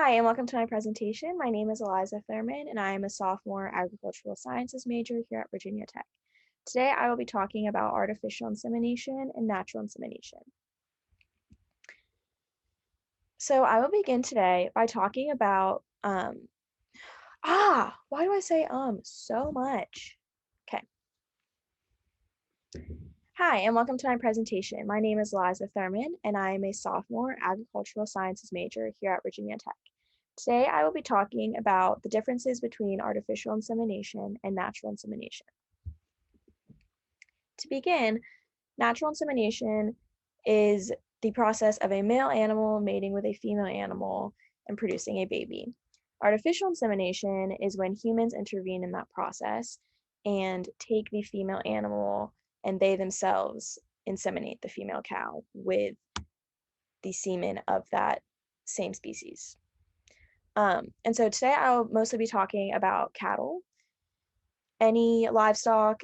Hi, and welcome to my presentation. My name is Eliza Thurman, and I am a sophomore agricultural sciences major here at Virginia Tech. Today, I will be talking about artificial insemination and natural insemination. So I will begin today by talking about, why do I say so much? Okay. Hi, and welcome to my presentation. My name is Eliza Thurman, and I am a sophomore agricultural sciences major here at Virginia Tech. Today, I will be talking about the differences between artificial insemination and natural insemination. To begin, natural insemination is the process of a male animal mating with a female animal and producing a baby. Artificial insemination is when humans intervene in that process and take the female animal and they themselves inseminate the female cow with the semen of that same species. And so today I'll mostly be talking about cattle. Any livestock,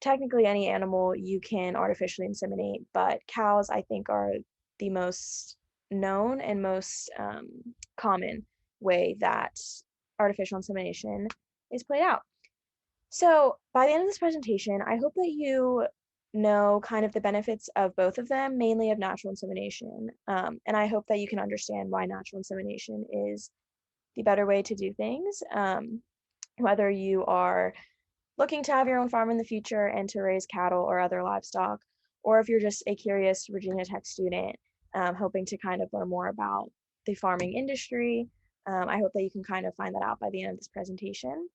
technically any animal you can artificially inseminate, but cows I think are the most known and most common way that artificial insemination is played out. So by the end of this presentation, I hope that you know kind of the benefits of both of them, mainly of natural insemination. And I hope that you can understand why natural insemination is the better way to do things, whether you are looking to have your own farm in the future and to raise cattle or other livestock, or if you're just a curious Virginia Tech student hoping to kind of learn more about the farming industry. I hope that you can kind of find that out by the end of this presentation.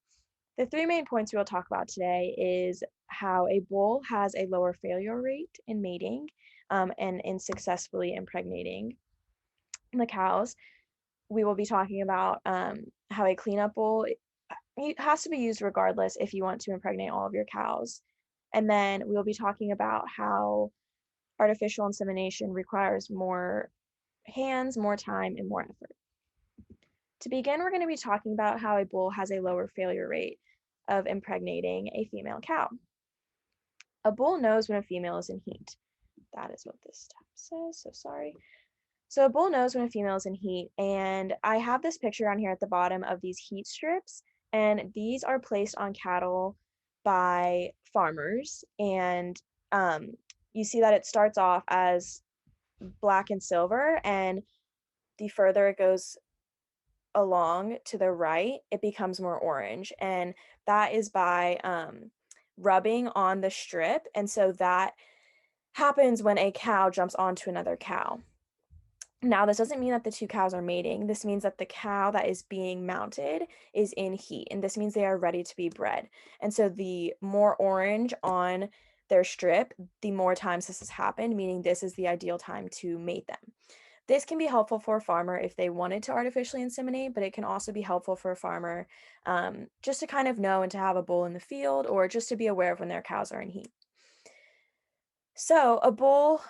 The three main points we will talk about today is how a bull has a lower failure rate in mating and in successfully impregnating the cows. We will be talking about how a cleanup bull it has to be used regardless if you want to impregnate all of your cows. And then we'll be talking about how artificial insemination requires more hands, more time, and more effort. To begin, we're going to be talking about how a bull has a lower failure rate of impregnating a female cow. A bull knows when a female is in heat. That is what this tab says, so sorry. So a bull knows when a female is in heat, and I have this picture on here at the bottom of these heat strips, and these are placed on cattle by farmers, and you see that it starts off as black and silver, and the further it goes along to the right, it becomes more orange, and that is by rubbing on the strip, and so that happens when a cow jumps onto another cow. Now, this doesn't mean that the two cows are mating. This means that the cow that is being mounted is in heat, and this means they are ready to be bred. And so the more orange on their strip, the more times this has happened, meaning this is the ideal time to mate them. This can be helpful for a farmer if they wanted to artificially inseminate, but it can also be helpful for a farmer just to kind of know and to have a bull in the field or just to be aware of when their cows are in heat. So a bull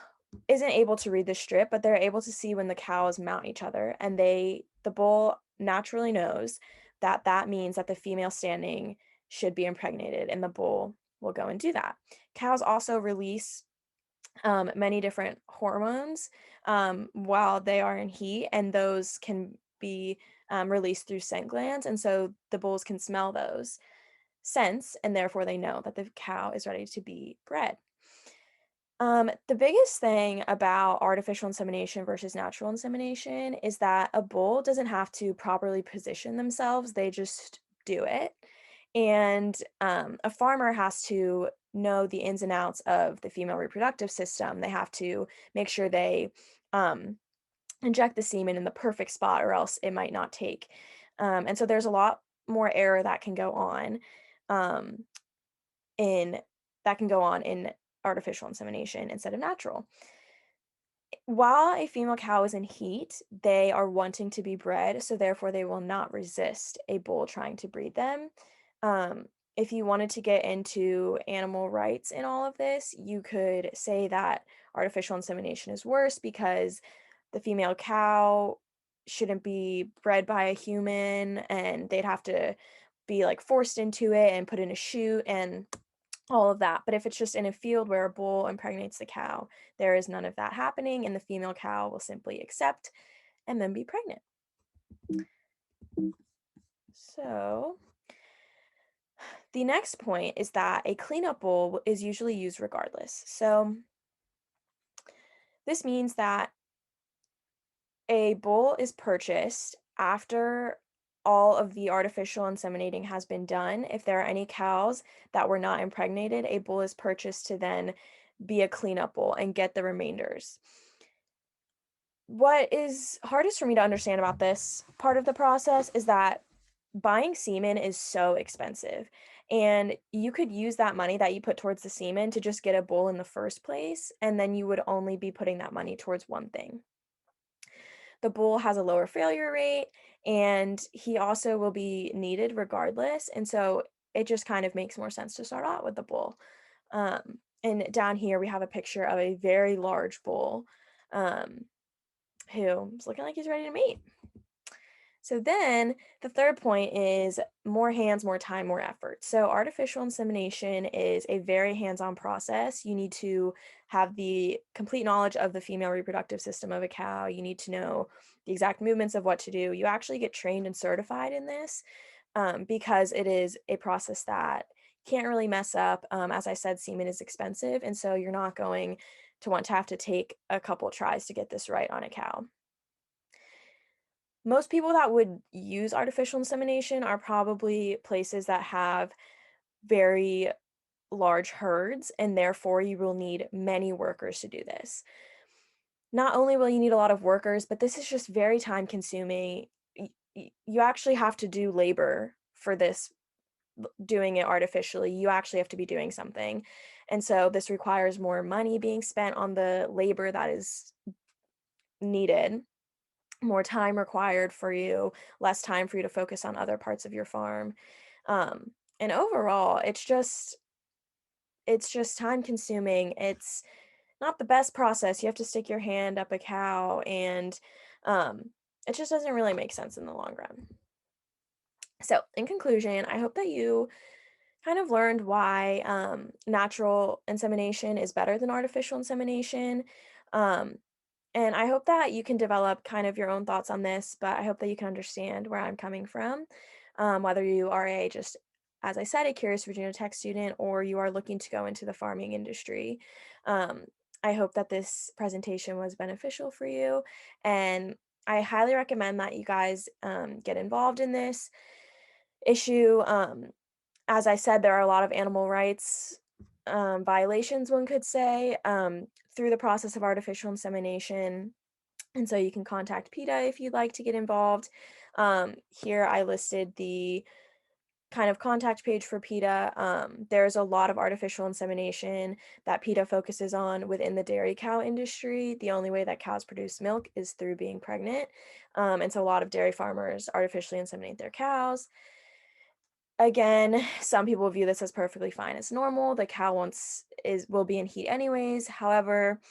isn't able to read the strip, but they're able to see when the cows mount each other, and the bull naturally knows that that means that the female standing should be impregnated, and the bull will go and do that. Cows also release many different hormones while they are in heat, and those can be released through scent glands, and so the bulls can smell those scents, and therefore they know that the cow is ready to be bred. The biggest thing about artificial insemination versus natural insemination is that a bull doesn't have to properly position themselves, they just do it. And a farmer has to know the ins and outs of the female reproductive system. They have to make sure they inject the semen in the perfect spot, or else it might not take. And so there's a lot more error that can go on in artificial insemination instead of natural. While a female cow is in heat, they are wanting to be bred, so therefore they will not resist a bull trying to breed them. If you wanted to get into animal rights in all of this, you could say that artificial insemination is worse because the female cow shouldn't be bred by a human, and they'd have to be like forced into it and put in a chute and all of that. But if it's just in a field where a bull impregnates the cow, there is none of that happening, and the female cow will simply accept and then be pregnant. So the next point is that a cleanup bowl is usually used regardless. So this means that a bull is purchased after all of the artificial inseminating has been done. If there are any cows that were not impregnated, a bull is purchased to then be a cleanup bull and get the remainders. What is hardest for me to understand about this part of the process is that buying semen is so expensive. And you could use that money that you put towards the semen to just get a bull in the first place, and then you would only be putting that money towards one thing. The bull has a lower failure rate, and he also will be needed regardless. And so it just kind of makes more sense to start out with the bull. And down here, we have a picture of a very large bull um, who's looking like he's ready to mate. So then the third point is more hands, more time, more effort. So artificial insemination is a very hands-on process. You need to have the complete knowledge of the female reproductive system of a cow. You need to know the exact movements of what to do. You actually get trained and certified in this because it is a process that can't really mess up. As I said, semen is expensive, and so you're not going to want to have to take a couple tries to get this right on a cow. Most people that would use artificial insemination are probably places that have very large herds, and therefore you will need many workers to do this. Not only will you need a lot of workers, but this is just very time consuming. You actually have to do labor for this, doing it artificially. You actually have to be doing something. And so this requires more money being spent on the labor that is needed, more time required for you, less time for you to focus on other parts of your farm. And overall, it's just time consuming. It's not the best process. You have to stick your hand up a cow, and um, it just doesn't really make sense in the long run. So, in conclusion, I hope that you kind of learned why natural insemination is better than artificial insemination. Um, and I hope that you can develop kind of your own thoughts on this, but I hope that you can understand where I'm coming from, whether you are just, as I said, a curious Virginia Tech student, or you are looking to go into the farming industry. Um, I hope that this presentation was beneficial for you, and I highly recommend that you guys get involved in this issue. As I said, there are a lot of animal rights violations, one could say, through the process of artificial insemination. And so you can contact PETA if you'd like to get involved. Here I listed the kind of contact page for PETA. There's a lot of artificial insemination that PETA focuses on within the dairy cow industry. The only way that cows produce milk is through being pregnant. And so a lot of dairy farmers artificially inseminate their cows. Again, some people view this as perfectly fine as normal. The cow will be in heat anyways. However,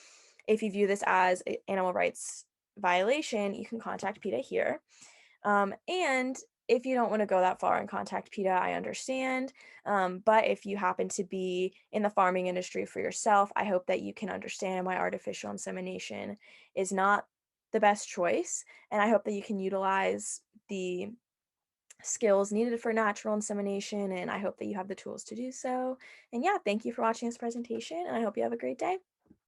if you view this as an animal rights violation, you can contact PETA here. And if you don't want to go that far and contact PETA, I understand. But if you happen to be in the farming industry for yourself, I hope that you can understand why artificial insemination is not the best choice. And I hope that you can utilize the skills needed for natural insemination, and I hope that you have the tools to do so. And yeah, thank you for watching this presentation, and I hope you have a great day.